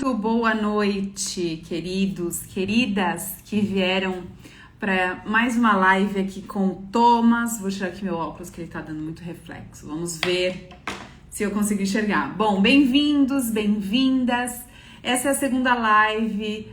Muito boa noite, queridos, queridas que vieram para mais uma live aqui com o Thomas. Vou tirar aqui meu óculos que ele tá dando muito reflexo. Vamos ver se eu consigo enxergar. Bom, bem-vindos, bem-vindas. Essa é a segunda live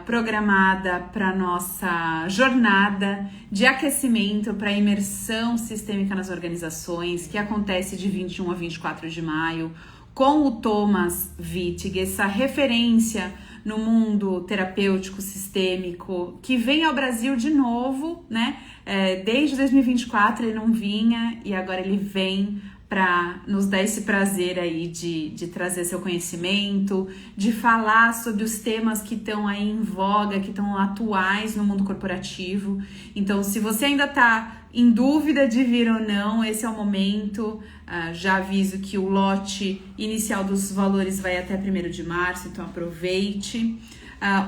programada para nossa jornada de aquecimento para imersão sistêmica nas organizações, que acontece de 21 a 24 de maio, com o Thomas Wittig, essa referência no mundo terapêutico sistêmico, que vem ao Brasil de novo, né? Desde 2024 ele não vinha e agora ele vem para nos dar esse prazer aí de trazer seu conhecimento, de falar sobre os temas que estão aí em voga, que estão atuais no mundo corporativo. Então, se você ainda está em dúvida de vir ou não, esse é o momento. Já aviso que o lote inicial dos valores vai até 1º de março, então aproveite.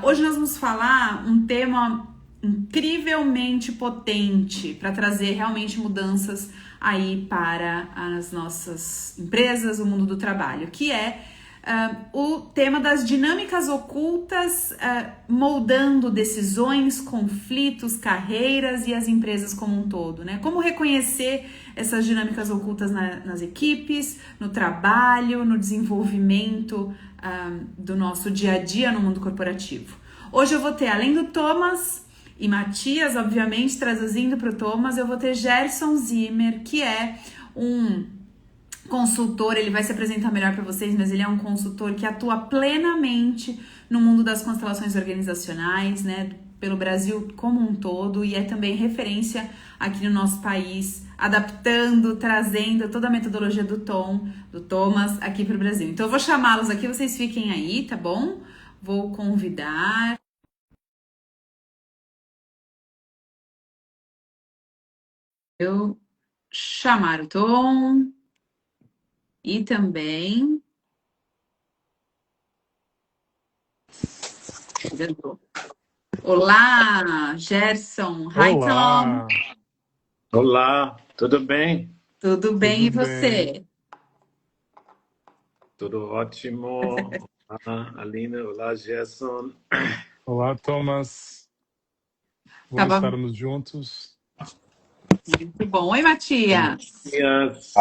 Hoje nós vamos falar um tema incrivelmente potente para trazer realmente mudanças aí para as nossas empresas, o mundo do trabalho, que é o tema das dinâmicas ocultas moldando decisões, conflitos, carreiras e as empresas como um todo, né? Como reconhecer essas dinâmicas ocultas nas equipes, no trabalho, no desenvolvimento do nosso dia a dia no mundo corporativo. Hoje eu vou ter, além do Thomas e Matias, obviamente, traduzindo para o Thomas, eu vou ter Gerson Zimmer, que é um consultor, ele vai se apresentar melhor para vocês, mas ele é um consultor que atua plenamente no mundo das constelações organizacionais, né, pelo Brasil como um todo, e é também referência aqui no nosso país, adaptando, trazendo toda a metodologia do Thomas aqui para o Brasil. Então eu vou chamá-los aqui, vocês fiquem aí, tá bom? Vou convidar. Eu chamar o Tom e também olá, Gerson. Hi, Olá. Tom. Olá, tudo bem? Tudo bem Tudo e você? bem. Tudo ótimo. Olá, Aline. Olá, Gerson. Olá, Thomas. Vamos estarmos juntos. Muito bom. Oi, Matias. Matias.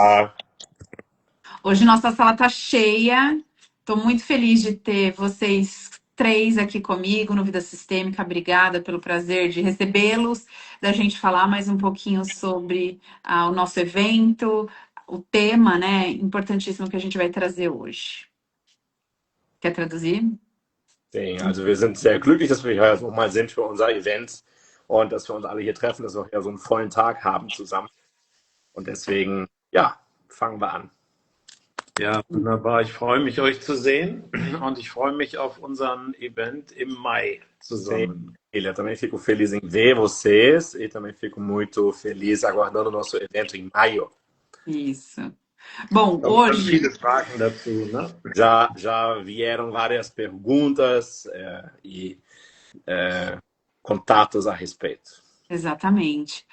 Hoje nossa sala tá cheia. Estou muito feliz de ter vocês três aqui comigo no Vida Sistêmica. Obrigada pelo prazer de recebê-los, da gente falar mais um pouquinho sobre o nosso evento, o tema, né, importantíssimo que a gente vai trazer hoje. Quer traduzir? Sim, also wir sind sehr glücklich, dass wir hier nochmal sind für unser Event und dass wir uns alle hier treffen, dass wir auch hier so einen vollen Tag haben zusammen. Und deswegen, ja, fangen wir an. Ja, wunderbar. Ich freue mich, euch zu sehen und ich freue mich auf unseren Event im Mai zusammen. Eu também fico feliz em ver vocês e também fico muito feliz aguardando o nosso evento em maio. Isso. Bom, Então, hoje... viele Fragen dazu, né? Já vieram várias perguntas e contatos a respeito. Exatamente.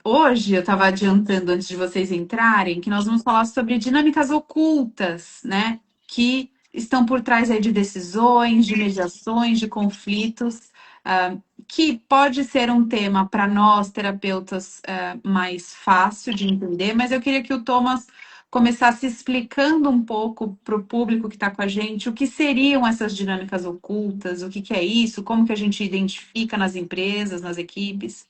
Hoje eu estava adiantando antes de vocês entrarem que nós vamos falar sobre dinâmicas ocultas, né? Que estão por trás aí de decisões, de mediações, de conflitos, que pode ser um tema para nós, terapeutas, mais fácil de entender, mas eu queria que o Thomas começasse explicando um pouco para o público que está com a gente o que seriam essas dinâmicas ocultas, o que é isso, como que a gente identifica nas empresas, nas equipes.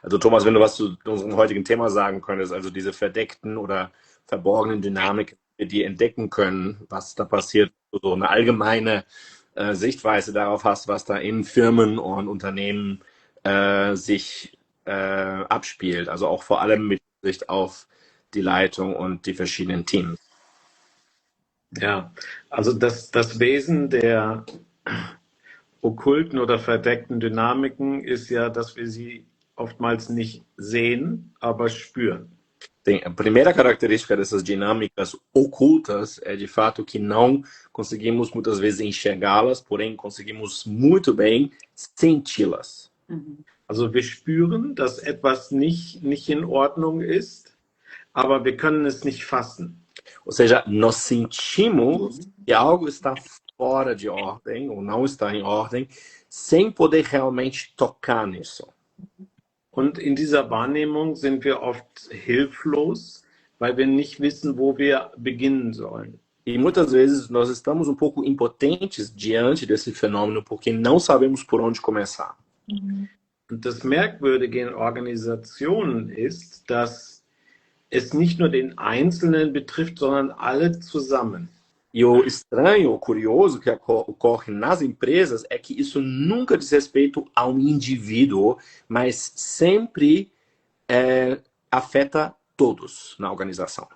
Also Thomas, wenn du was zu unserem heutigen Thema sagen könntest, also diese verdeckten oder verborgenen Dynamiken, die entdecken können, was da passiert, so eine allgemeine Sichtweise darauf hast, was da in Firmen und Unternehmen sich abspielt, also auch vor allem mit Sicht auf die Leitung und die verschiedenen Teams. Ja, also das Wesen der okkulten oder verdeckten Dynamiken ist ja, dass wir sie oftmals nicht sehen, aber spüren. Sim, a primeira característica dessas dinâmicas ocultas é de fato que não conseguimos muitas vezes enxergá-las, porém conseguimos muito bem senti-las. Also wir spüren, dass etwas nicht in Ordnung ist, aber wir können es nicht fassen. Ou seja, nós sentimos que algo está fora de ordem ou não está em ordem, sem poder realmente tocar nisso. Und in dieser Wahrnehmung sind wir oft hilflos, weil wir nicht wissen, wo wir beginnen sollen. E muitas vezes nós estamos um pouco impotentes diante desse fenômeno porque não sabemos por onde começar. Und das Merkwürdige in Organisationen ist, dass es nicht nur den Einzelnen betrifft, sondern alle zusammen. E o estranho, o curioso que ocorre nas empresas é que isso nunca diz respeito a um indivíduo, mas sempre afeta todos na organização.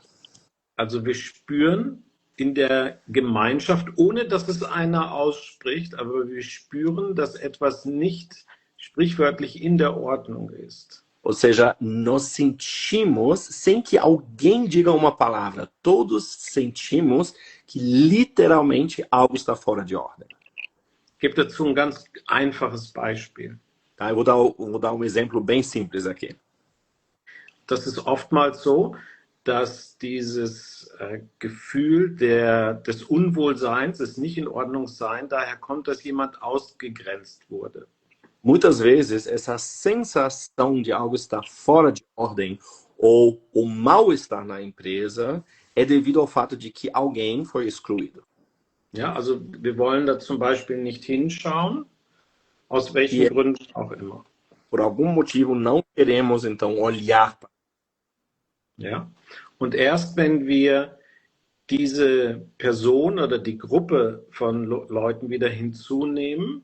Also wir spüren in der Gemeinschaft, ohne dass es einer ausspricht, aber wir spüren, dass etwas nicht sprichwörtlich in der Ordnung ist. Ou seja, nós sentimos, sem que alguém diga uma palavra, todos sentimos que literalmente algo está fora de ordem. Ich gebe dazu ein ganz einfaches Beispiel. Tá? Eu vou dar um exemplo bem simples aqui. Das ist oftmals so, dass dieses Gefühl des Unwohlseins, des Nicht-in-Ordnung-Sein, daher kommt, dass jemand ausgegrenzt wurde. Muitas vezes, essa sensação de algo estar fora de ordem ou o mal-estar na empresa é devido ao fato de que alguém foi excluído. Ja, also wir wollen da zum Beispiel nicht hinschauen, aus welchen Gründen auch immer. Por algum motivo, não queremos, então, olhar para. Ja, und erst wenn wir diese Person oder die Gruppe von Leuten wieder hinzunehmen,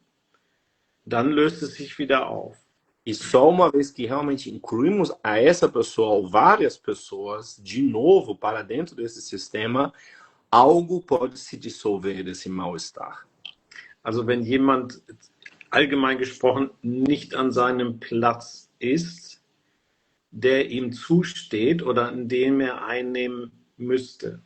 dann löst es sich wieder auf. E só uma vez que realmente incluímos a essa pessoa ou várias pessoas de novo para dentro desse sistema, algo pode se dissolver desse mal-estar. Also wenn jemand allgemein gesprochen nicht an seinem Platz ist, der ihm zusteht oder an dem er einnehmen müsste.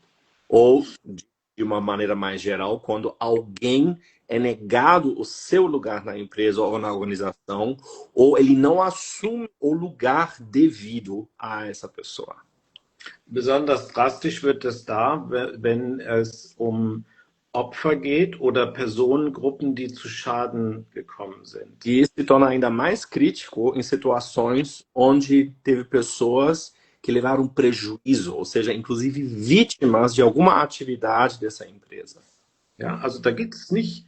Ou, de uma maneira mais geral, quando alguém é negado o seu lugar na empresa ou na organização, ou ele não assume o lugar devido a essa pessoa. Besonders drastisch wird es da, wenn es Opfer geht oder Personengruppen, die zu Schaden gekommen sind. E isso se torna ainda mais crítico em situações onde teve pessoas que levaram prejuízo, ou seja, inclusive vítimas de alguma atividade dessa empresa. Ja, also da geht es nicht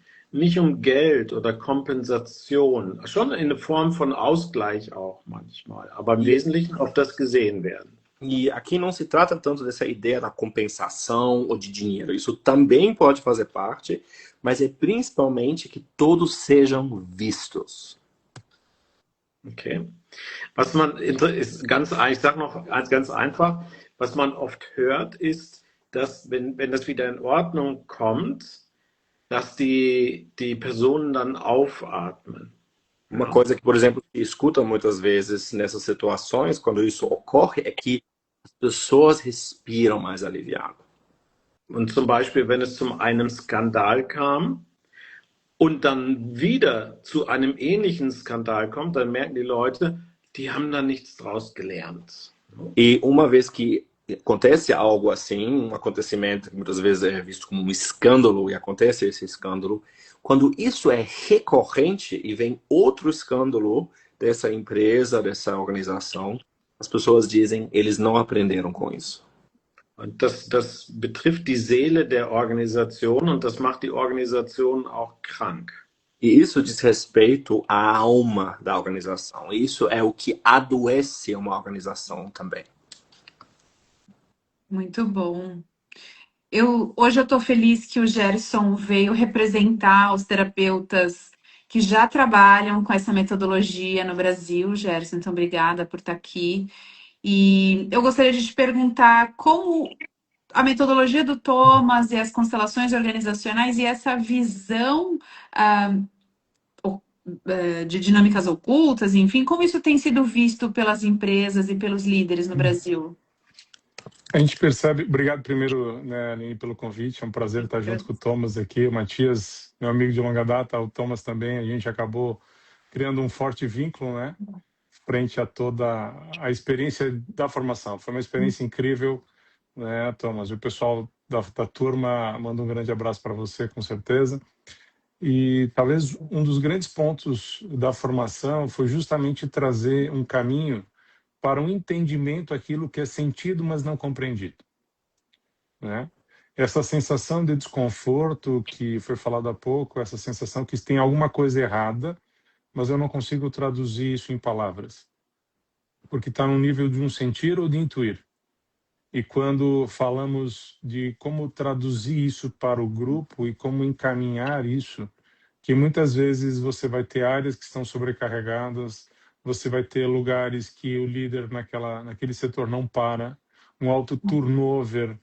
Geld oder Kompensation, schon in der Form von Ausgleich auch manchmal, aber im Wesentlichen auf das gesehen werden. E aqui não se trata tanto dessa ideia da compensação ou de dinheiro. Isso também pode fazer parte, mas é principalmente que todos sejam vistos. Okay. Was man ist ganz, ich sage noch ganz einfach, was man oft hört, ist, dass wenn das wieder in Ordnung kommt, dass die Personen dann aufatmen. Uma coisa que, por exemplo, se escuta muitas vezes nessas situações, quando isso ocorre, é que as pessoas respiram mais aliviado. Und zum Beispiel, wenn es zu einem Skandal kam und dann wieder zu einem ähnlichen Skandal kommt, dann merken die Leute, die haben da nichts draus gelernt. E uma vez que acontece algo assim, um acontecimento que muitas vezes é visto como um escândalo, e acontece esse escândalo, quando isso é recorrente e vem outro escândalo dessa empresa, dessa organização, as pessoas dizem, eles não aprenderam com isso. Und das betrifft die Seele der Organisation und das macht die Organisation auch krank. E isso diz respeito à alma da organização. Isso é o que adoece uma organização também. Muito bom. Hoje eu estou feliz que o Gerson veio representar os terapeutas que já trabalham com essa metodologia no Brasil. Gerson, então obrigada por estar aqui. E eu gostaria de te perguntar como a metodologia do Thomas e as constelações organizacionais e essa visão de dinâmicas ocultas, enfim, como isso tem sido visto pelas empresas e pelos líderes no Brasil? A gente percebe, obrigado primeiro, né, Aline, pelo convite, é um prazer estar junto com o Thomas aqui, o Matias, meu amigo de longa data, o Thomas também, a gente acabou criando um forte vínculo, né, frente a toda a experiência da formação. Foi uma experiência incrível, né, Thomas? O pessoal da turma manda um grande abraço para você, com certeza. E talvez um dos grandes pontos da formação foi justamente trazer um caminho para um entendimento daquilo que é sentido, mas não compreendido, né? Essa sensação de desconforto que foi falado há pouco, essa sensação que tem alguma coisa errada, mas eu não consigo traduzir isso em palavras, porque está no nível de um sentir ou de intuir. E quando falamos de como traduzir isso para o grupo e como encaminhar isso, que muitas vezes você vai ter áreas que estão sobrecarregadas, você vai ter lugares que o líder naquele setor não para, um alto turnover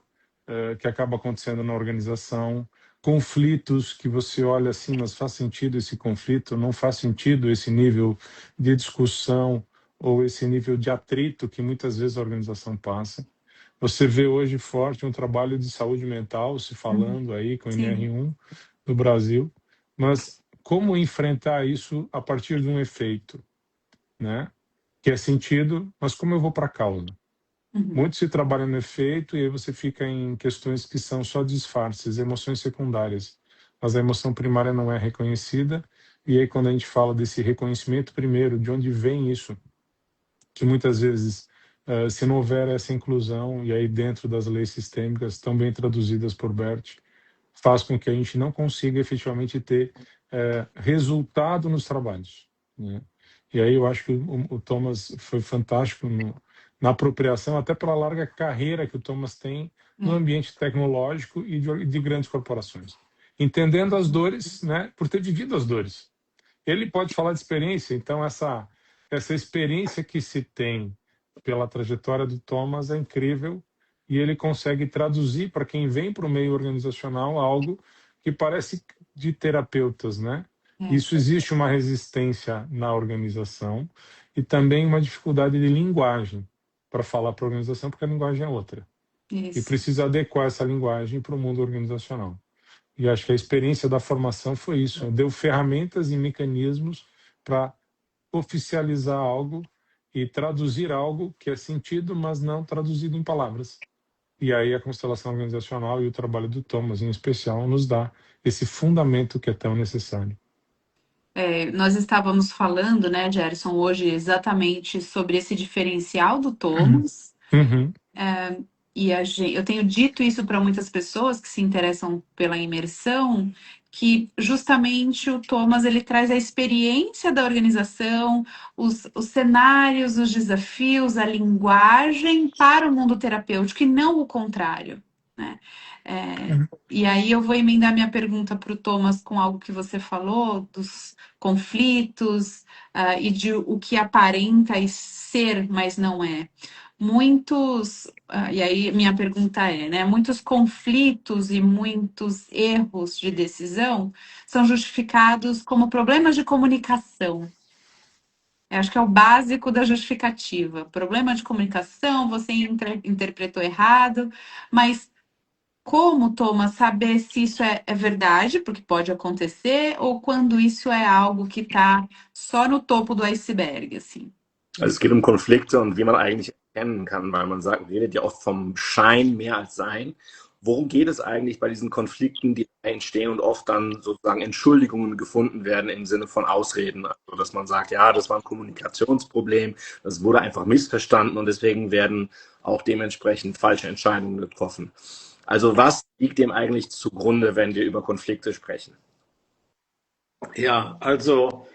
que acaba acontecendo na organização, conflitos que você olha assim, mas faz sentido esse conflito, não faz sentido esse nível de discussão ou esse nível de atrito que muitas vezes a organização passa. Você vê hoje forte um trabalho de saúde mental se falando aí com o Sim. NR1 no Brasil, mas como enfrentar isso a partir de um efeito, né? Que é sentido, mas como eu vou para a causa? Muito se trabalha no efeito e aí você fica em questões que são só disfarces, emoções secundárias, mas a emoção primária não é reconhecida. E aí quando a gente fala desse reconhecimento primeiro, de onde vem isso? Que muitas vezes, se não houver essa inclusão, e aí dentro das leis sistêmicas, tão bem traduzidas por Bert, faz com que a gente não consiga efetivamente ter resultado nos trabalhos, né? E aí eu acho que o Thomas foi fantástico na apropriação, até pela larga carreira que o Thomas tem no ambiente tecnológico e de grandes corporações. Entendendo as dores, né, por ter vivido as dores. Ele pode falar de experiência, então essa experiência que se tem pela trajetória do Thomas é incrível e ele consegue traduzir para quem vem para o meio organizacional algo que parece de terapeutas, né? Isso existe uma resistência na organização e também uma dificuldade de linguagem para falar para a organização, porque a linguagem é outra. E precisa adequar essa linguagem para o mundo organizacional. E acho que a experiência da formação foi isso, deu ferramentas e mecanismos para oficializar algo e traduzir algo que é sentido, mas não traduzido em palavras. E aí a constelação organizacional e o trabalho do Thomas, em especial, nos dá esse fundamento que é tão necessário. Nós estávamos falando, né, Gerson, hoje exatamente sobre esse diferencial do Thomas. E eu tenho dito isso para muitas pessoas que se interessam pela imersão, que justamente o Thomas ele traz a experiência da organização, os cenários, os desafios, a linguagem para o mundo terapêutico e não o contrário, né? E aí eu vou emendar minha pergunta para o Thomas com algo que você falou, dos conflitos e de o que aparenta ser, mas não é. E aí minha pergunta é, né? Muitos conflitos e muitos erros de decisão são justificados como problemas de comunicação. Eu acho que é o básico da justificativa. Problema de comunicação, você interpretou errado, mas como, Thomas, saber se isso é verdade, porque pode acontecer, ou quando isso é algo que está só no topo do iceberg, assim? Also es geht Konflikte und wie man eigentlich erkennen kann, weil man redet ja oft vom Schein mehr als Sein. Worum geht es eigentlich bei diesen Konflikten, die entstehen und oft dann sozusagen Entschuldigungen gefunden werden im Sinne von Ausreden? Also dass man sagt, ja, das war ein Kommunikationsproblem, das wurde einfach missverstanden und deswegen werden auch dementsprechend falsche Entscheidungen getroffen. Also was liegt dem eigentlich zugrunde, wenn wir über Konflikte sprechen? Ja, also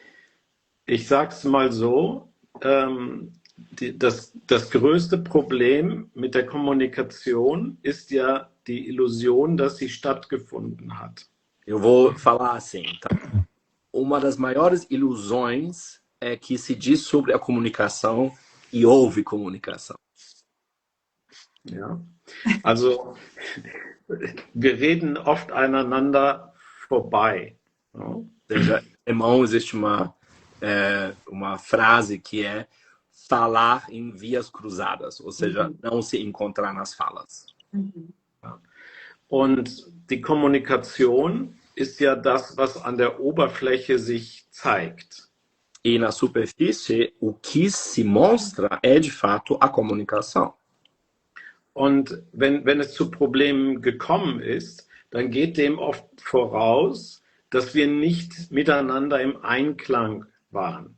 ich sag's mal so, das größte Problem mit der Kommunikation ist ja die Illusion, dass sie stattgefunden hat. Eu vou falar assim, tá? Uma das maiores ilusões é que se diz sobre a comunicação e houve comunicação. Ja, also wir reden oft aneinander vorbei. Ou seja, irmão, existe uma frase que é falar em vias cruzadas, ou seja, não se encontrar nas falas. Und die Kommunikation ist ja das, was an der Oberfläche sich zeigt. E na superfície, o que se mostra é de fato a comunicação. Und wenn es zu Problemen gekommen ist, dann geht dem oft voraus, dass wir nicht miteinander im Einklang waren.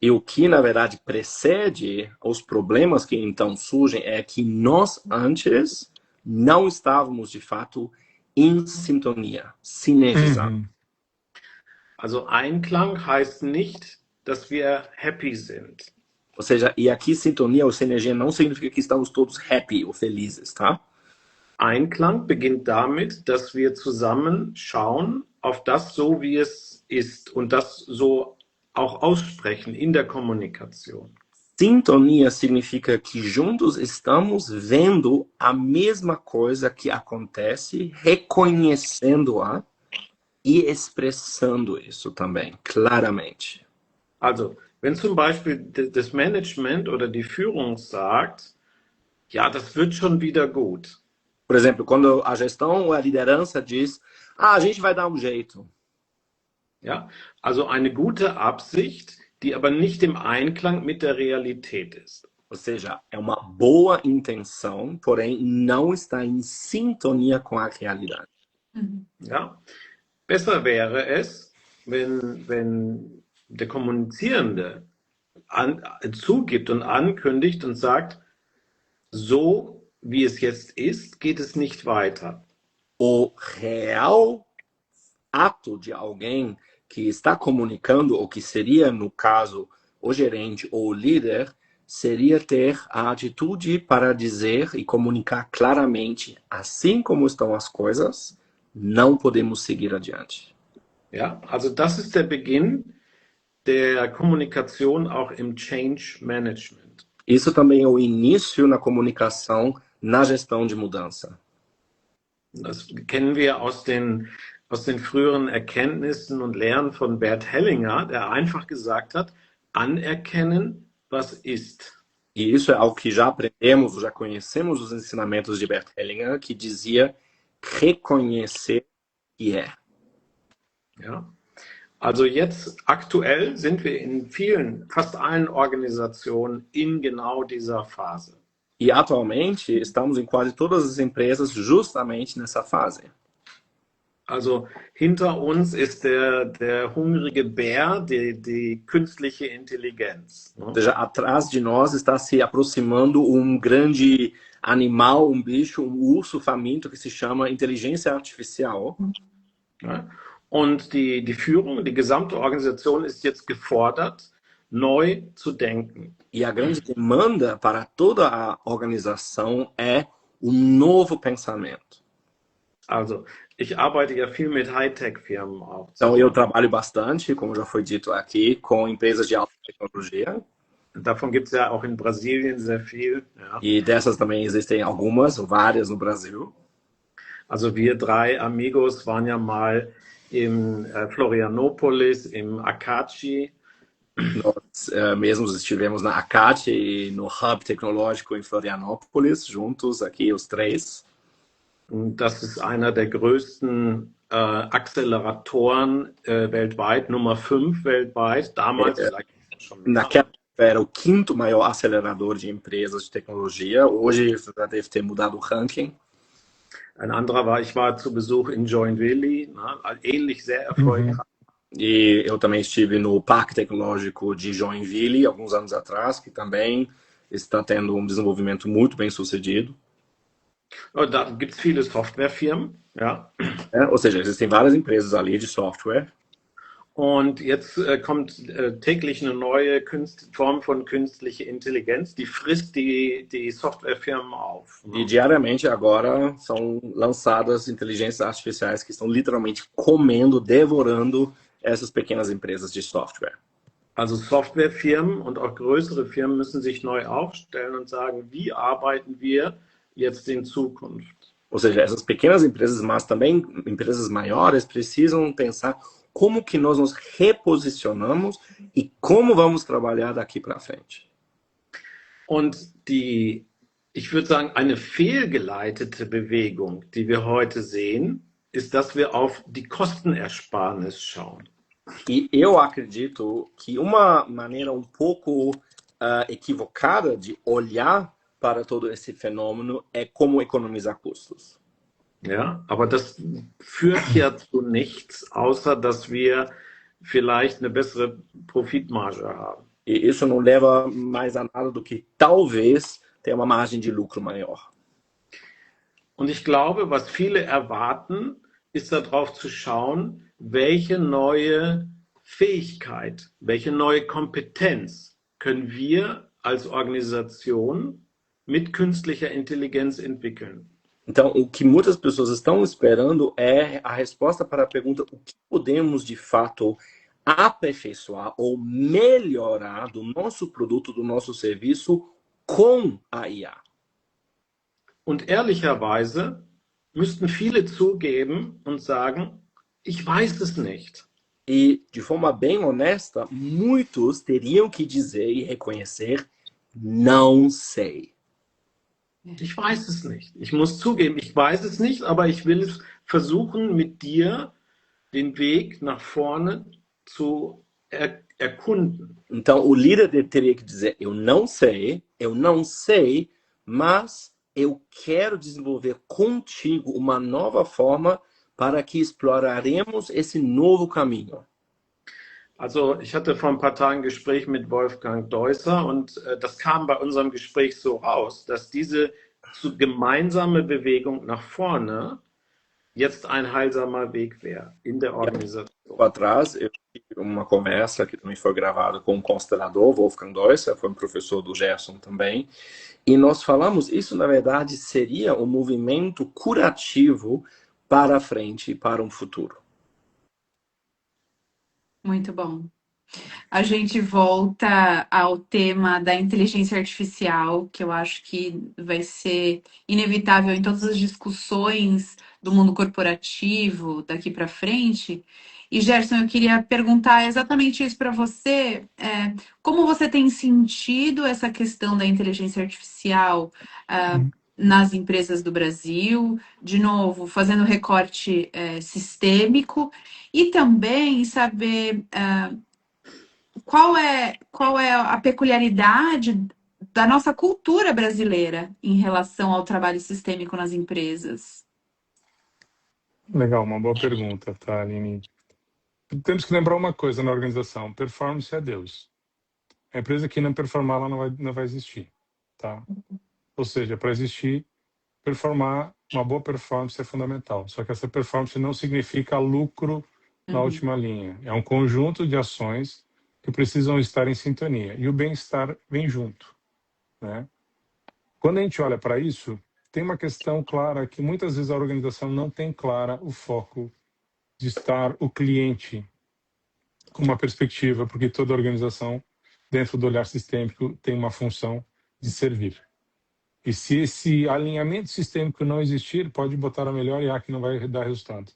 E o que, na verdade, precede os problemas que então surgem é que nós antes não estávamos, de fato, em sintonia, sinergizados. Also Einklang heißt nicht, dass wir happy sind. Ou seja, e aqui sintonia ou sinergia não significa que estamos todos happy ou felizes, tá? Einklang beginnt damit, dass wir zusammen schauen auf das so, wie es ist und das so auch aussprechen in der Kommunikation. Sintonia significa que juntos estamos vendo a mesma coisa que acontece, reconhecendo-a e expressando isso também, claramente. Also, wenn zum Beispiel das Management oder die Führung sagt, ja, das wird schon wieder gut. Por exemplo, quando a gestão ou a liderança diz, a gente vai dar um jeito. Ja, also eine gute Absicht, die aber nicht im Einklang mit der Realität ist. Ou seja, é uma boa intenção, porém não está em sintonia com a realidade. Ja, besser wäre es, wenn der Kommunizierende zugibt und ankündigt und sagt, so wie es jetzt ist, geht es nicht weiter. O real ato de alguém que está comunicando, ou que seria, no caso, o gerente ou o líder, seria ter a atitude para dizer e comunicar claramente, assim como estão as coisas, não podemos seguir adiante. Ja, also das ist der Beginn der Kommunikation auch im Change Management. Isso também é o início na comunicação, na gestão de mudança. Das kennen wir aus den früheren Erkenntnissen und Lehren von Bert Hellinger, der einfach gesagt hat, anerkennen, was ist. E isso é algo que já aprendemos, já conhecemos os ensinamentos de Bert Hellinger, que dizia reconhecer o que é. Ja. Also jetzt aktuell sind wir in fast allen Organisationen in genau dieser Phase. E atualmente estamos em quase todas as empresas justamente nessa fase. Also hinter uns ist der hungrige Bär, die künstliche Intelligenz. Ou seja, atrás de nós está se aproximando um grande animal, um bicho, um urso faminto que se chama inteligência artificial. Ja. Und die Führung, die gesamte Organisation ist jetzt gefordert, neu zu denken. E a grande demanda para toda a organização é novo pensamento. Also, ich arbeite ja viel mit Hightech-Firmen auch. Então, eu trabalho bastante, como já foi dito aqui, com empresas de alta tecnologia. Davon gibt es ja auch in Brasilien sehr viel. Ja. E dessas também existem algumas, várias no Brasil. Also wir drei Amigos waren ja mal im Florianópolis, im Akachi. Nós mesmos estivemos na Acate e no Hub Tecnológico em Florianópolis, juntos aqui os três. Das ist einer der größten Acceleratoren weltweit, Nummer 5 weltweit. Damals schon. Naquela época era o quinto maior acelerador de empresas de tecnologia. Hoje já deve ter mudado o ranking. Ein anderer ich war zu Besuch in Joinville, ähnlich sehr erfolgreich. E eu também estive no Parque Tecnológico de Joinville, alguns anos atrás, que também está tendo um desenvolvimento muito bem sucedido. Da gibt es viele Softwarefirmen. Ja. Ou seja, existem várias empresas ali de software. Und jetzt kommt täglich eine neue Form von künstlicher Intelligenz, die frisst die Softwarefirmen auf. E diariamente agora são lançadas inteligências artificiais que estão literalmente comendo, devorando essas pequenas empresas de software. Also Softwarefirmen und auch größere Firmen müssen sich neu aufstellen und sagen, wie arbeiten wir jetzt in Zukunft? Ou seja, essas pequenas empresas, mas também empresas maiores, precisam pensar como que nós nos reposicionamos e como vamos trabalhar daqui para frente. Und ich würde sagen, eine fehlgeleitete Bewegung, die wir heute sehen, ist, dass wir auf die Kostenersparnis schauen. E eu acredito que uma maneira um pouco equivocada de olhar para todo esse fenômeno é como economizar custos. Ja, aber das führt ja zu nichts, außer dass wir vielleicht eine bessere Profitmarge haben. E isso não leva mais a nada do que talvez ter uma margem de lucro maior. Und ich glaube, was viele erwarten, ist darauf zu schauen, welche neue Fähigkeit, welche neue Kompetenz können wir als Organisation mit künstlicher Intelligenz entwickeln. Então, o que muitas pessoas estão esperando é a resposta para a pergunta: o que podemos de fato aperfeiçoar ou melhorar do nosso produto, do nosso serviço com a IA? Und ehrlicherweise müssten viele zugeben und sagen, ich weiß es nicht. E, de forma bem honesta, muitos teriam que dizer e reconhecer: não sei. Ich weiß es nicht. Ich muss zugeben, ich weiß es nicht, aber ich will es versuchen, mit dir den Weg nach vorne zu erkunden. Então, o líder teria que dizer: eu não sei, mas eu quero desenvolver contigo uma nova forma para que exploraremos esse novo caminho. Also ich hatte vor ein paar Tagen ein Gespräch mit Wolfgang Deusser und das kam bei unserem Gespräch so raus, dass diese gemeinsame Bewegung nach vorne jetzt ein heilsamer Weg wäre in der Organisation. Atrás, eu tive uma conversa que também foi gravada com um constelador, Wolfgang Deusser, foi um professor do Gerson também, e nós falamos, isso na verdade seria um movimento curativo para a frente, para um futuro. Muito bom. A gente volta ao tema da inteligência artificial, que eu acho que vai ser inevitável em todas as discussões do mundo corporativo daqui para frente. E, Gerson, eu queria perguntar exatamente isso para você. Como você tem sentido essa questão da inteligência artificial nas empresas do Brasil? De novo, fazendo recorte sistêmico. E também saber qual é a peculiaridade da nossa cultura brasileira em relação ao trabalho sistêmico nas empresas. Legal, uma boa pergunta, tá, Aline? Temos que lembrar uma coisa na organização: performance é Deus. A empresa que não performar, ela não vai existir, tá? Ou seja, para existir, performar, uma boa performance é fundamental. Só que essa performance não significa lucro na última linha. É um conjunto de ações que precisam estar em sintonia. E o bem-estar vem junto, né? Quando a gente olha para isso, tem uma questão clara que muitas vezes a organização não tem clara o foco de estar o cliente com uma perspectiva, porque toda organização, dentro do olhar sistêmico, tem uma função de servir. E se esse alinhamento sistêmico não existir, pode botar a melhor IA que não vai dar resultado.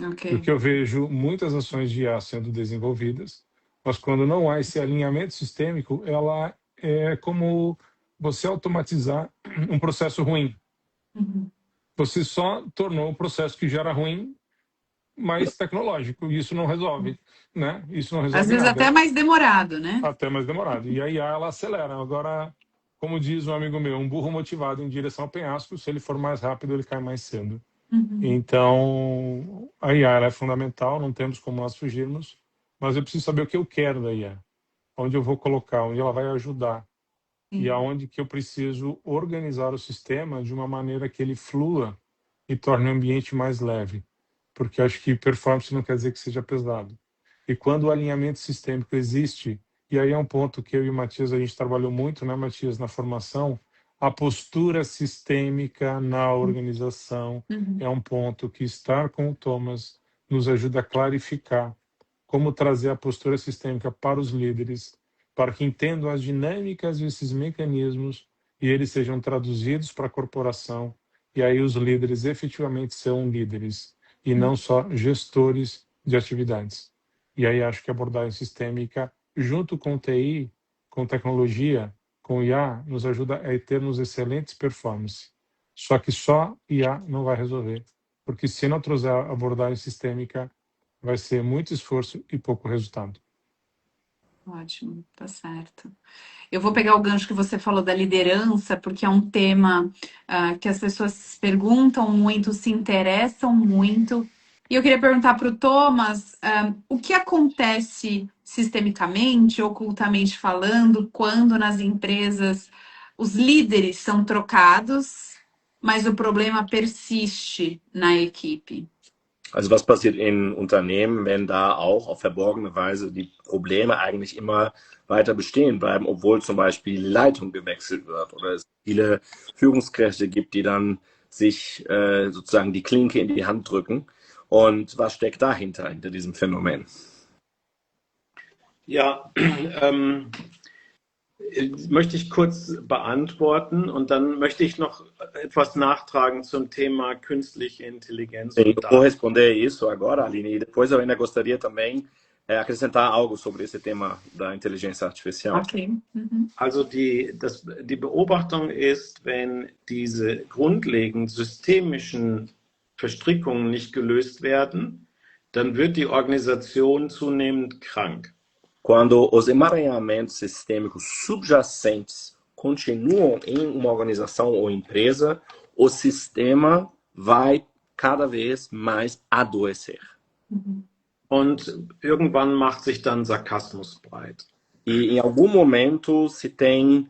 Okay. Porque eu vejo muitas ações de IA sendo desenvolvidas, mas quando não há esse alinhamento sistêmico, ela é como você automatizar um processo ruim. Você só tornou o processo que já era ruim mais tecnológico, e isso não resolve, né? Isso não resolve às vezes nada. até mais demorado, né? Até mais demorado. E a IA, ela acelera. Agora, como diz um amigo meu, um burro motivado em direção ao penhasco, se ele for mais rápido, ele cai mais cedo. Então, a IA ela é fundamental, não temos como nós fugirmos, mas eu preciso saber o que eu quero da IA, onde eu vou colocar, onde ela vai ajudar, e aonde que eu preciso organizar o sistema de uma maneira que ele flua e torne o ambiente mais leve, porque acho que performance não quer dizer que seja pesado. E quando o alinhamento sistêmico existe, e aí é um ponto que eu e o Matias, a gente trabalhou muito, né, Matias, na formação, a postura sistêmica na organização é um ponto que estar com o Thomas nos ajuda a clarificar como trazer a postura sistêmica para os líderes, para que entendam as dinâmicas desses mecanismos e eles sejam traduzidos para a corporação, e aí os líderes efetivamente são líderes e não só gestores de atividades. E aí acho que a abordagem sistêmica, junto com TI, com tecnologia, com IA, nos ajuda a termos excelentes performances. Só que só IA não vai resolver, porque se não trouxer a abordagem sistêmica, vai ser muito esforço e pouco resultado. Ótimo, tá certo. Eu vou pegar o gancho que você falou da liderança, porque é um tema que as pessoas perguntam muito, se interessam muito. E eu queria perguntar para o Thomas, o que acontece sistemicamente, ocultamente falando, quando nas empresas os líderes são trocados, mas o problema persiste na equipe? Also was passiert in Unternehmen, wenn da auch auf verborgene Weise die Probleme eigentlich immer weiter bestehen bleiben, obwohl zum Beispiel die Leitung gewechselt wird oder es viele Führungskräfte gibt, die dann sich sozusagen die Klinke in die Hand drücken. Und was steckt dahinter, hinter diesem Phänomen? Ja, möchte ich kurz beantworten und dann möchte ich noch etwas nachtragen zum Thema künstliche Intelligenz. Sim, eu vou responder isso agora, Aline, e depois eu ainda gostaria também acrescentar algo sobre esse tema da inteligência artificial. Ok. Uhum. Also die Beobachtung ist, wenn diese grundlegend systemischen Verstrickungen nicht gelöst werden, dann wird die Organisation zunehmend krank. Quando os emaranhamentos sistêmicos subjacentes continuam em uma organização ou empresa, o sistema vai cada vez mais adoecer. Und irgendwann macht sich dann Sarkasmus breit. E em algum momento se tem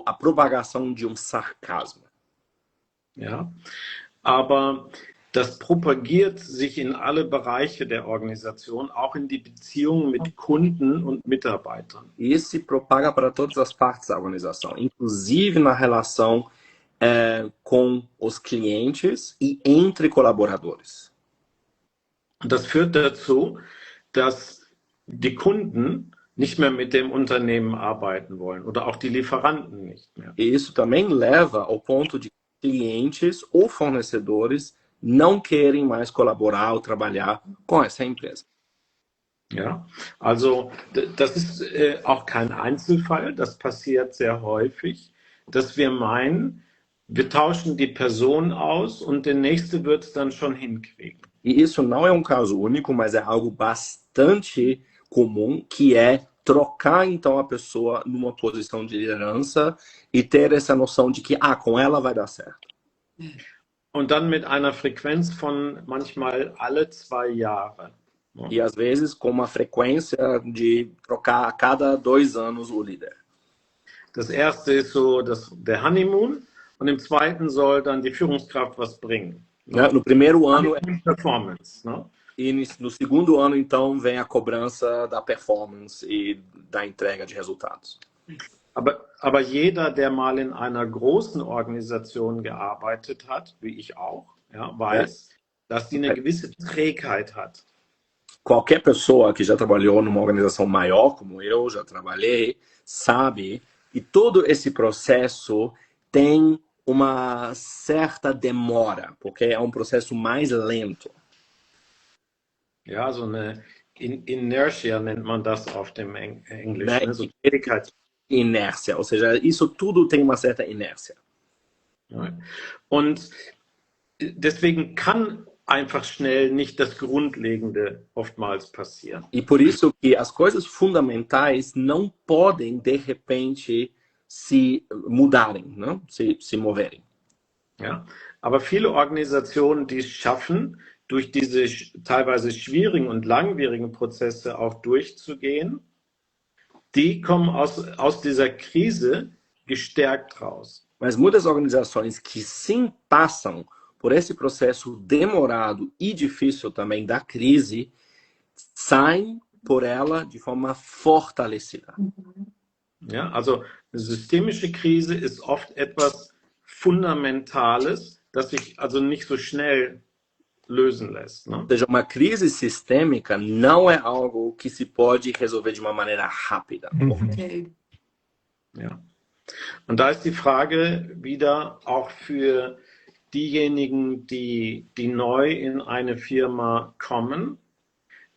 a propagação de um sarcasmo. Ja, aber das propagiert sich in alle Bereiche der Organisation, auch in die Beziehungen mit Kunden und Mitarbeitern. E isso se propaga para todas as partes da organização, inclusive na relação com os clientes e entre colaboradores. Das führt dazu, dass die Kunden nicht mehr mit dem Unternehmen arbeiten wollen oder auch die Lieferanten nicht mehr. E isso também leva ao ponto de clientes ou fornecedores não querem mais colaborar ou trabalhar com essa empresa. Ja, also das ist auch kein Einzelfall, das passiert sehr häufig, dass wir meinen, wir tauschen die Person aus und der Nächste wird es dann schon hinkriegen. E isso não é um caso único, mas é algo bastante comum, que é trocar então a pessoa numa posição de liderança e ter essa noção de que com ela vai dar certo. Und dann mit einer Frequenz von manchmal alle 2 Jahre. E às vezes com uma frequência de trocar a cada 2 anos o líder. Das erste ist so der Honeymoon und im zweiten soll dann die Führungskraft was bringen. No primeiro ano Performance, né? E no segundo ano então vem a cobrança da performance e da entrega de resultados. Aber jeder, der mal in einer großen Organisation gearbeitet hat, wie ich auch, ja, weiß, dass die eine gewisse Trägheit hat. Qualquer pessoa que já trabalhou numa organização maior, como eu já trabalhei, sabe que todo esse processo tem uma certa demora, porque é um processo mais lento. Ja, so eine Inertia nennt man das auf dem Englisch. Né? Ne? So Trägheit. Inércia, ou seja, isso tudo tem uma certa inércia. Und deswegen kann einfach schnell nicht das Grundlegende oftmals passieren. E por isso que as coisas fundamentais não podem, de repente, se mudarem, né? se moverem. Ja? Aber viele Organisationen, die es schaffen, durch diese teilweise schwierigen und langwierigen Prozesse auch durchzugehen, die kommen aus dieser Krise gestärkt raus. Mas muitas organizações que sim passam por esse processo demorado e difícil também da crise, saem por ela de forma fortalecida. Ja, also eine systemische Krise ist oft etwas Fundamentales, das sich also nicht so schnell lösen lässt. Ne? Ou seja, uma crise sistêmica não é algo que se pode resolver de uma maneira rápida. Ok. Ja. Und da ist die Frage wieder auch für diejenigen, die neu in eine Firma kommen,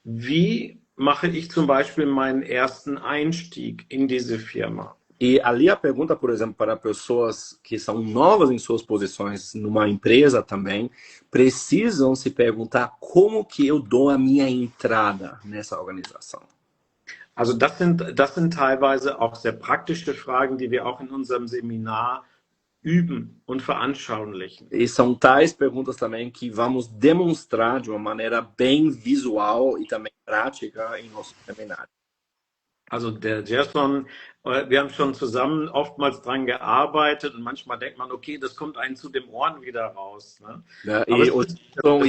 wie mache ich zum Beispiel meinen ersten Einstieg in diese Firma? E ali a pergunta, por exemplo, para pessoas que são novas em suas posições numa empresa também, precisam se perguntar como que eu dou a minha entrada nessa organização. Also das sind teilweise auch sehr praktische Fragen, die wir auch in unserem Seminar üben und veranschaulichen. E são tais perguntas também que vamos demonstrar de uma maneira bem visual e também prática em nosso seminário. Also der Gerson, wir haben schon zusammen oftmals dran gearbeitet und manchmal denkt man, okay, das kommt einem zu den Ohren wieder raus. Ne? E o Gerson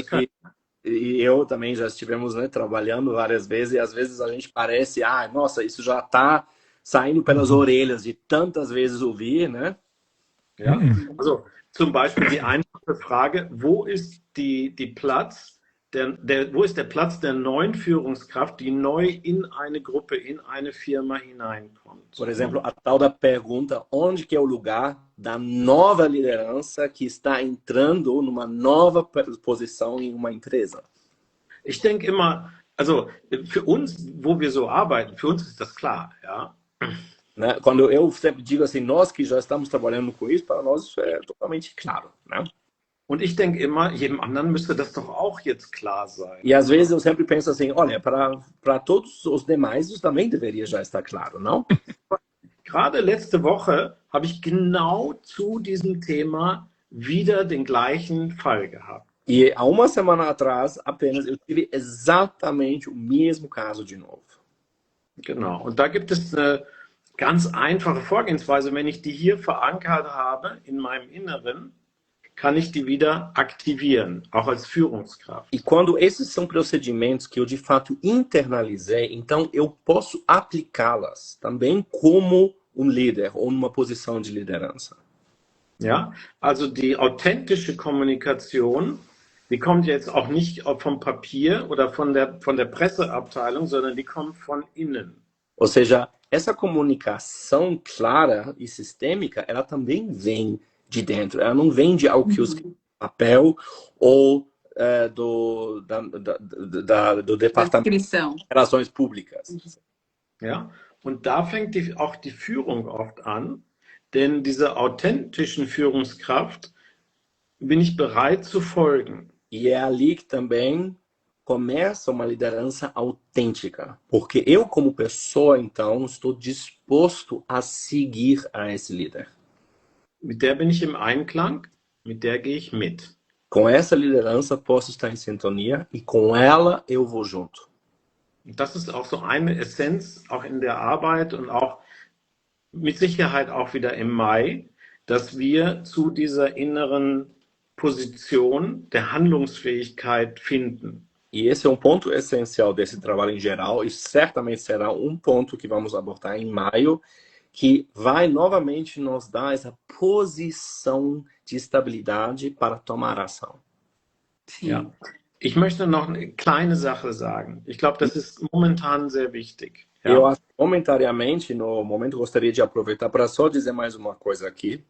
e eu também já estivemos, né, trabalhando várias vezes e às vezes a gente parece, nossa, isso já está saindo pelas orelhas de tantas vezes ouvir, né? Ja, also zum Beispiel die einfache Frage, wo ist wo ist der Platz der neuen Führungskraft, die neu in eine Gruppe, in eine Firma hineinkommt? Por exemplo, a tal da pergunta, onde que é o lugar da nova liderança que está entrando numa nova posição em uma empresa? Ich denke immer, also für uns, wo wir so arbeiten, für uns ist das klar, ja. Né? Quando eu sempre digo assim, nós que já estamos trabalhando com isso, para nós isso é totalmente claro, né? Und ich denke immer, jedem anderen müsste das doch auch jetzt klar sein. E às vezes eu sempre penso assim, olha, para todos os demais isso também deveria já estar claro, não? Gerade letzte Woche habe ich genau zu diesem Thema wieder den gleichen Fall gehabt. E há uma semana atrás, apenas, eu tive exatamente o mesmo caso de novo. Genau. Und da gibt es eine ganz einfache Vorgehensweise. Wenn ich die hier verankert habe in meinem Inneren, kann ich die wieder aktivieren, auch als Führungskraft. E quando esses são procedimentos que eu de fato internalizei, então eu posso aplicá-las também como um líder ou numa posição de liderança. Ja, also die authentische Kommunikation, die kommt jetzt auch nicht vom Papier oder von der Presseabteilung, sondern die kommt von innen. Ou seja, essa comunicação clara e sistêmica, ela também vem de dentro. Ela não vem de algo que os papel ou do Departamento de Relações Públicas. Ja, und da fängt auch die Führung oft an, denn dieser authentischen Führungskraft bin ich bereit zu folgen. E é ali que também começa uma liderança autêntica, porque eu como pessoa, então, estou disposto a seguir a esse líder. Mit der bin ich im Einklang, mit der gehe ich mit. Com essa liderança posso estar em sintonia e com ela eu vou junto. Das ist auch so eine Essenz, auch in der Arbeit und auch mit Sicherheit auch wieder im Mai, dass wir zu dieser inneren Position der Handlungsfähigkeit finden. E esse é um ponto essencial desse trabalho em geral e certamente será um ponto que vamos abordar em maio, que vai novamente nos dar essa posição de estabilidade para tomar ação. Sim. Ja. Ich möchte noch eine kleine Sache sagen. Ich glaube, das ist momentan sehr wichtig. Ja. Eu acho que momentariamente, no momento, gostaria de aproveitar para só dizer mais uma coisa aqui.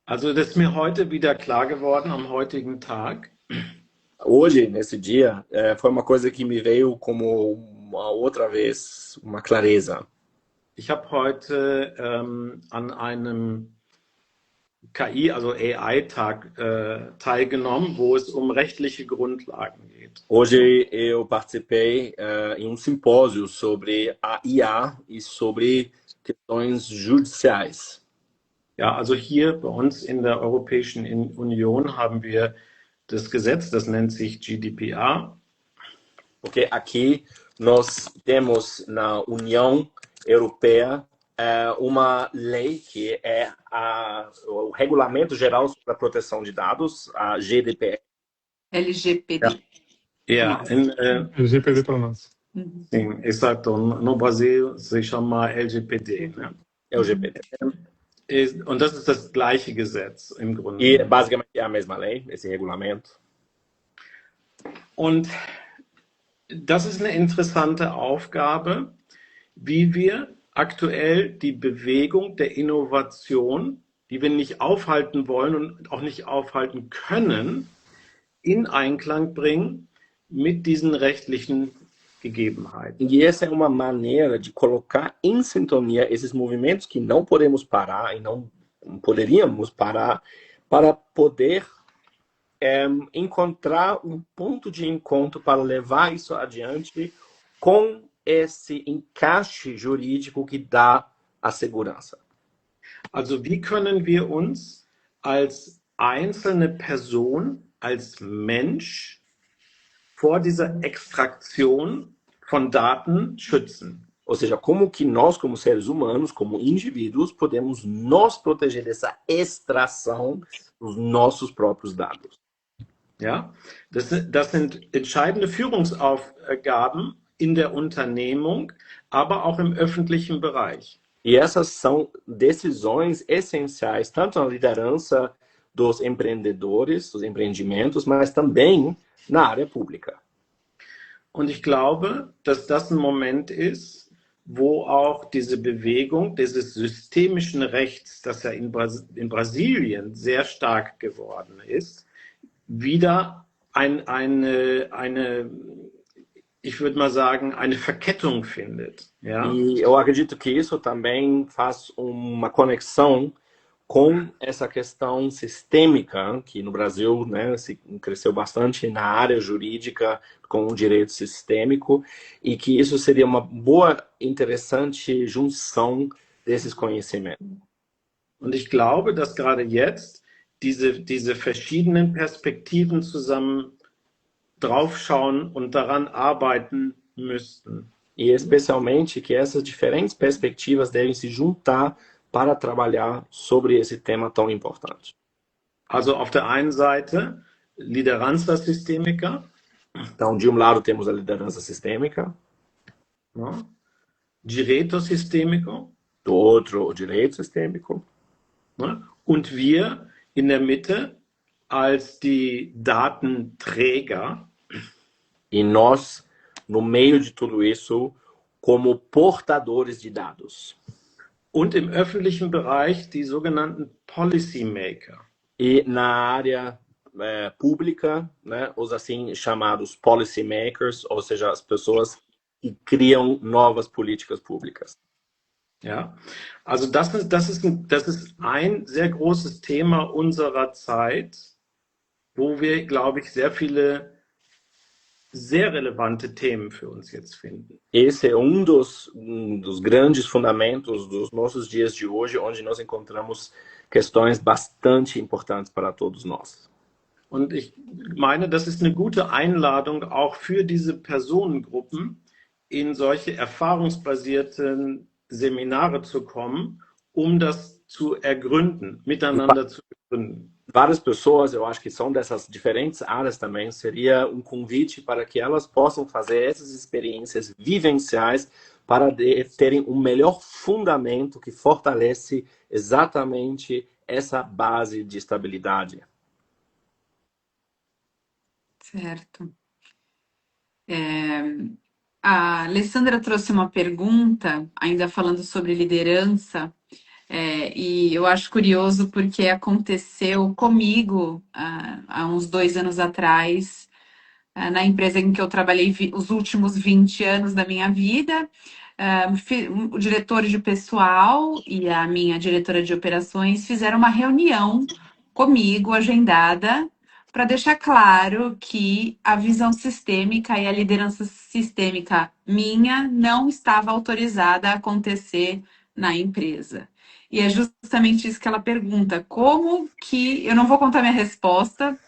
Also, das ist mir heute wieder klar geworden am heutigen Tag. Hoje, nesse dia, foi uma coisa que me veio como uma outra vez, uma clareza. Ich habe heute an einem KI, also AI-Tag teilgenommen, wo es rechtliche Grundlagen geht. Hoje eu participei em simpósio sobre a IA e sobre questões judiciais. Ja, also hier bei uns in der Europäischen Union haben wir das Gesetz, das nennt sich GDPR. Porque aqui nós temos na União Europeia uma lei que é o Regulamento Geral sobre a Proteção de Dados, a GDPR. LGPD. Ja, LGPD para nós. Sim, exato. No Brasil se chama LGPD. Né? LGPD. Und das ist das gleiche Gesetz im Grunde. E basicamente é a mesma lei, esse regulamento. Und das ist eine interessante Aufgabe, wie wir aktuell die Bewegung der Innovation, die wir nicht aufhalten wollen und auch nicht aufhalten können, in Einklang bringen mit diesen rechtlichen Gegebenheiten. E essa é uma maneira de colocar em sintonia esses movimentos que não podemos parar e não poderíamos parar para poder encontrar um ponto de encontro para levar isso adiante com esse encaixe jurídico que dá a segurança? Also wie können wir uns als einzelne Person, als Mensch vor dieser Extraktion von Daten schützen? Ou seja, como que nós, como seres humanos, como indivíduos, podemos nos proteger dessa extração dos nossos próprios dados? Ja, das sind entscheidende Führungsaufgaben in der Unternehmung, aber auch im öffentlichen Bereich. E essas são decisões essenciais, tanto na liderança dos empreendedores, dos empreendimentos, mas também na área pública. Und ich glaube, dass das ein Moment ist, wo auch diese Bewegung dieses systemischen Rechts, das ja in Brasilien sehr stark geworden ist, wieder ich würde mal sagen, eine Verkettung findet. Ja? E eu acredito que isso também faz uma conexão com essa questão sistêmica, que no Brasil, né, se cresceu bastante na área jurídica com o direito sistêmico, e que isso seria uma boa, interessante junção desses conhecimentos. Und ich glaube, dass gerade jetzt diese verschiedenen Perspektiven zusammen draufschauen und daran arbeiten müssten. E especialmente que essas diferentes perspectivas devem se juntar para trabalhar sobre esse tema tão importante. Also auf der einen Seite Lideranza Systemica. Então, de um lado temos a liderança sistêmica, Ja. Direito Sistemico. do outro o direito sistêmico, Ja. Und wir in der Mitte als die Datenträger. e nós, no meio de tudo isso, como portadores de dados. Und im öffentlichen Bereich die sogenannten Policymaker. E na área pública, né, os assim chamados policy makers, ou seja, as pessoas que criam novas políticas públicas. Ja, also das ist ein sehr großes Thema unserer Zeit, wo wir, glaube ich, sehr viele sehr relevante Themen für uns jetzt finden. Esse é dos grandes fundamentos dos nossos dias de hoje, onde nós encontramos questões bastante importantes para todos nós. Und ich meine, das ist eine gute Einladung auch für diese Personengruppen, in solche erfahrungsbasierten Seminare zu kommen, um das zu ergründen, miteinander zu begründen. Várias pessoas, eu acho que são dessas diferentes áreas também, seria um convite para que elas possam fazer essas experiências vivenciais para terem um melhor fundamento que fortalece exatamente essa base de estabilidade. Certo. A Alessandra trouxe uma pergunta, ainda falando sobre liderança, e eu acho curioso porque aconteceu comigo há uns 2 anos atrás, na empresa em que eu trabalhei os últimos 20 anos da minha vida. O diretor de pessoal e a minha diretora de operações fizeram uma reunião comigo, agendada, para deixar claro que a visão sistêmica e a liderança sistêmica minha não estava autorizada a acontecer na empresa. E é justamente isso que ela pergunta, como que... Eu não vou contar minha resposta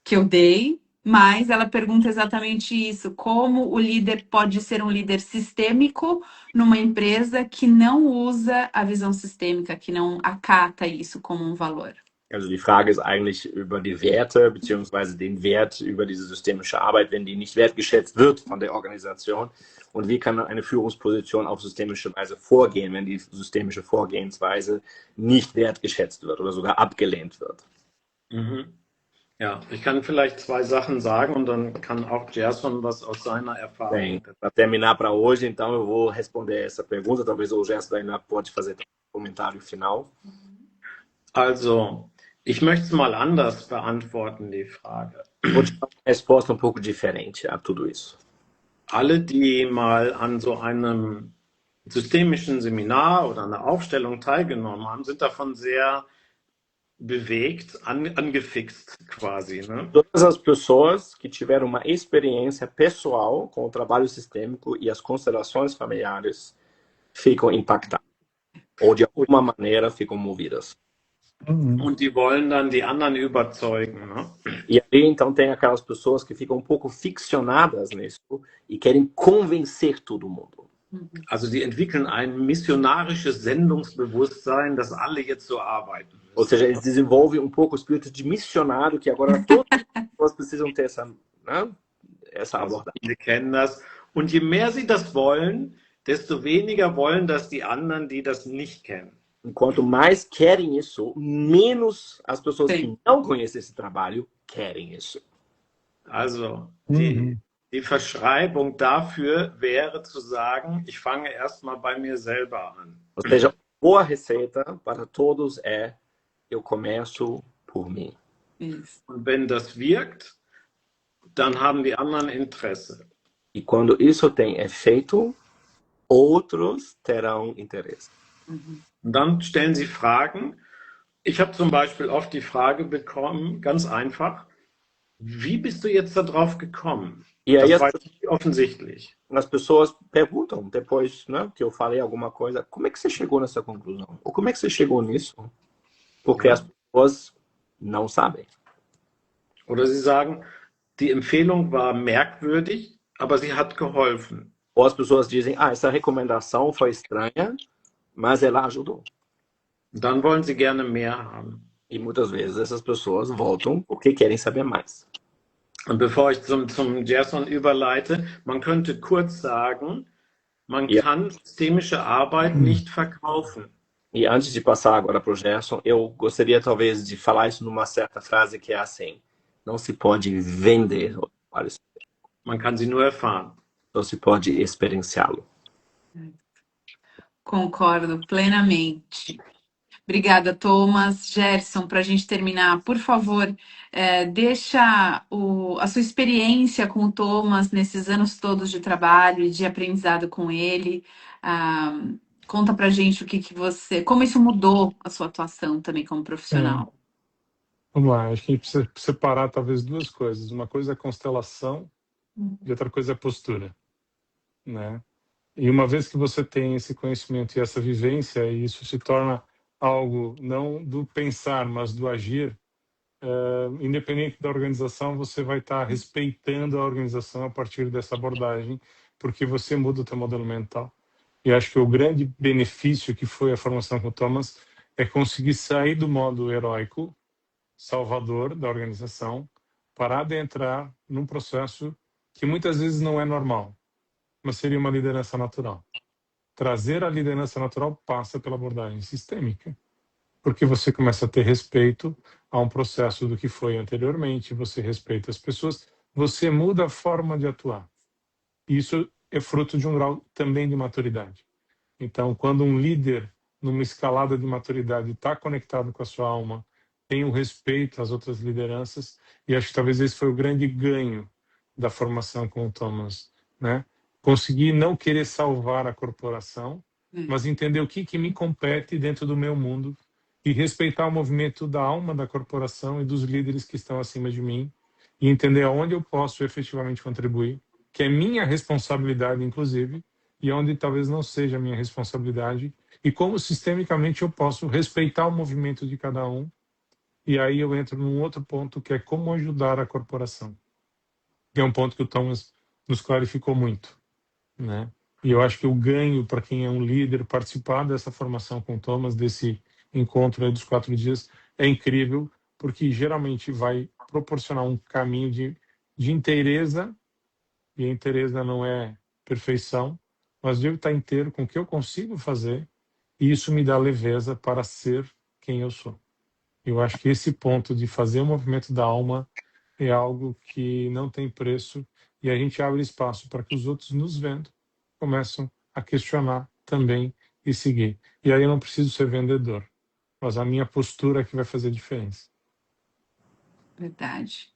que eu dei, mas ela pergunta exatamente isso, como o líder pode ser um líder sistêmico numa empresa que não usa a visão sistêmica, que não acata isso como um valor. Also die Frage ist eigentlich über die Werte, beziehungsweise den Wert über diese systemische Arbeit, wenn die nicht wertgeschätzt wird von der Organisation. Und wie kann eine Führungsposition auf systemische Weise vorgehen, wenn die systemische Vorgehensweise nicht wertgeschätzt wird oder sogar abgelehnt wird? Mhm. Ja, ich kann vielleicht 2 Sachen sagen und dann kann auch Gerson was aus seiner Erfahrung. Bem, para terminar para hoje, então eu vou responder essa pergunta. Talvez o Gerson ainda pode fazer um comentário final. Also, ich möchte es mal anders beantworten, die Frage. Vou te dar uma resposta um pouco diferente a tudo isso. Alle, die mal an so einem systemischen Seminar oder einer Aufstellung teilgenommen haben, sind davon sehr bewegt, angefixt quasi, né? Todas as pessoas que tiveram uma experiência pessoal com o trabalho sistêmico e as constelações familiares ficam impactadas ou de alguma maneira ficam movidas. Und die wollen dann die anderen überzeugen, ne? E aí então tem aquelas pessoas que ficam um pouco ficcionadas nisso e querem convencer todo mundo. Also die entwickeln ein missionarisches Sendungsbewusstsein, dass alle jetzt so arbeiten. Ou seja, eles desenvolvem um pouco o espírito de missionário que agora todas as pessoas precisam ter essa, né, essa abordagem. Viele kennen das. Und je mehr sie das wollen, desto weniger wollen das die anderen, die das nicht kennen. Quanto mais querem isso, menos as pessoas Sim. que não conhecem esse trabalho querem isso. Also die Verschreibung dafür wäre zu sagen, ich fange erstmal bei mir selber an. Ou seja, boa receita para todos é eu começo por mim. Isso. Und wenn das wirkt, dann haben die anderen Interesse. E quando isso tem efeito, outros terão interesse. Und dann stellen sie Fragen. Ich habe zum Beispiel oft die Frage bekommen, ganz einfach, wie bist du jetzt darauf gekommen? E aí Das war nicht offensichtlich. as pessoas perguntam, depois, né, que eu falei alguma coisa, como é que você chegou nessa conclusão? Ou como é que você chegou nisso? Porque as pessoas não sabem. Oder sie sagen, die Empfehlung war merkwürdig, aber sie hat geholfen. Ou as pessoas dizem, essa recomendação foi estranha, mas ela ajudou. Und dann wollen sie gerne mehr haben. E muitas vezes essas pessoas voltam porque querem saber mais. Und bevor ich zum Gerson überleite, man könnte kurz sagen, man Ja. kann systemische Arbeit nicht verkaufen. E antes de passar agora para o Gerson, eu gostaria talvez de falar isso numa certa frase que é assim: não se pode vender o trabalho, Man kann sie nur erfahren. só se pode experienciá-lo. Concordo plenamente. Obrigada, Thomas. Gerson, para a gente terminar, por favor, deixa a sua experiência com o Thomas nesses anos todos de trabalho e de aprendizado com ele. Conta pra gente como isso mudou a sua atuação também como profissional. Vamos lá, acho que a gente precisa separar talvez duas coisas. Uma coisa é constelação e outra coisa é postura, né? E uma vez que você tem esse conhecimento e essa vivência, e isso se torna algo não do pensar, mas do agir, independente da organização, você vai estar respeitando a organização a partir dessa abordagem, porque você muda o teu modelo mental. E acho que o grande benefício que foi a formação com o Thomas é conseguir sair do modo heróico, salvador da organização, para adentrar num processo que muitas vezes não é normal, mas seria uma liderança natural. Trazer a liderança natural passa pela abordagem sistêmica, porque você começa a ter respeito a um processo do que foi anteriormente, você respeita as pessoas, você muda a forma de atuar. Isso é fruto de um grau também de maturidade. Então, quando um líder, numa escalada de maturidade, está conectado com a sua alma, tem o respeito às outras lideranças, e acho que talvez esse foi o grande ganho da formação com o Thomas, né? Conseguir não querer salvar a corporação, mas entender o que me compete dentro do meu mundo e respeitar o movimento da alma da corporação e dos líderes que estão acima de mim e entender aonde eu posso efetivamente contribuir, que é minha responsabilidade, inclusive, e onde talvez não seja minha responsabilidade, e como sistemicamente eu posso respeitar o movimento de cada um. E aí eu entro num outro ponto, que é como ajudar a corporação, que é um ponto que o Thomas nos clarificou muito, né? E eu acho que o ganho para quem é um líder participar dessa formação com o Thomas, desse encontro aí dos 4 dias, é incrível, porque geralmente vai proporcionar um caminho de inteireza, e a inteireza não é perfeição, mas eu estar inteiro com o que eu consigo fazer, e isso me dá leveza para ser quem eu sou. Eu acho que esse ponto de fazer o movimento da alma é algo que não tem preço, e a gente abre espaço para que os outros, nos vendo, começam a questionar também e seguir. E aí eu não preciso ser vendedor, mas a minha postura é que vai fazer diferença. Verdade.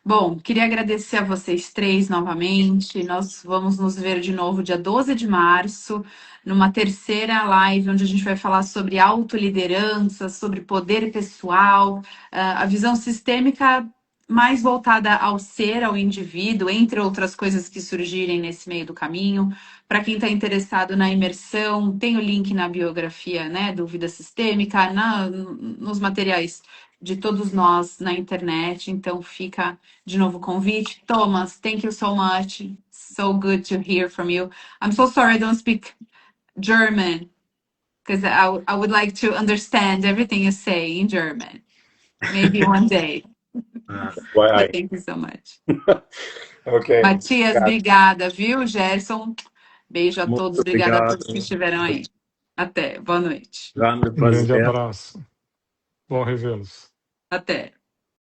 Bom, queria agradecer a vocês três novamente. Nós vamos nos ver de novo dia 12 de março, numa terceira live, onde a gente vai falar sobre autoliderança, sobre poder pessoal, a visão sistêmica mais voltada ao ser, ao indivíduo, entre outras coisas que surgirem nesse meio do caminho. Para quem está interessado na imersão, tem o link na biografia, né, do Vida Sistêmica, nos materiais de todos nós na internet. Então fica de novo o convite. Thomas, thank you so much. So good to hear from you. I'm so sorry I don't speak German because I would like to understand everything you say in German. Maybe one day. But thank you so much. Ok. Matias, obrigada, viu? Gerson, beijo a Muito todos. Obrigada a obrigado. todos que estiveram aí. Até. Boa noite. Grande Um grande prazer. abraço. Bom revê-los. Até.